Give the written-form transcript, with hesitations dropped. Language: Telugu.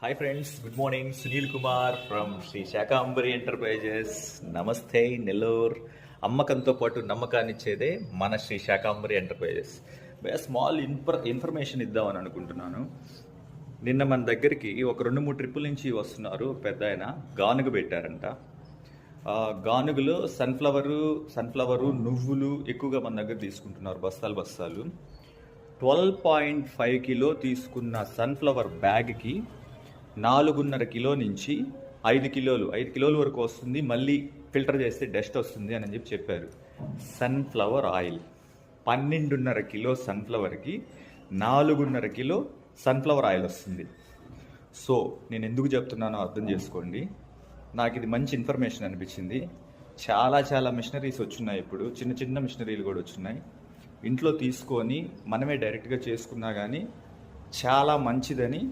Hi friends, good morning. Sunil Kumar from Shri Shakambari enterprises. నమస్తే నెల్లూరు. అమ్మకంతో పాటు నమ్మకాన్ని ఇచ్చేదే మన Shri Shakambari enterprises. Small information ఇద్దామని అనుకుంటున్నాను. నిన్న మన దగ్గరికి ఒక 2-3 ట్రిప్పుల నుంచి వస్తున్నారు. పెద్ద ఆయన గానుగ పెట్టారంట. గానుగలో సన్ఫ్లవరు నువ్వులు ఎక్కువగా మన దగ్గర తీసుకుంటున్నారు, బస్తాలు. 12.5 కిలో తీసుకున్న సన్ఫ్లవర్ బ్యాగ్కి 4.5 కిలో నుంచి 5 కిలోల వరకు వస్తుంది. మళ్ళీ ఫిల్టర్ చేస్తే డస్ట్ వస్తుంది అని చెప్పారు. సన్ఫ్లవర్ ఆయిల్ 12.5 కిలో సన్ఫ్లవర్కి 4.5 కిలో సన్ఫ్లవర్ ఆయిల్ వస్తుంది. సో నేను ఎందుకు చెప్తున్నానో అర్థం చేసుకోండి. నాకు ఇది మంచి ఇన్ఫర్మేషన్ అనిపించింది. చాలా మిషనరీస్ వచ్చున్నాయి. ఇప్పుడు చిన్న మిషనరీలు కూడా వచ్చున్నాయి. ఇంట్లో తీసుకొని మనమే డైరెక్ట్గా చేసుకున్నా కానీ చాలా మంచిదని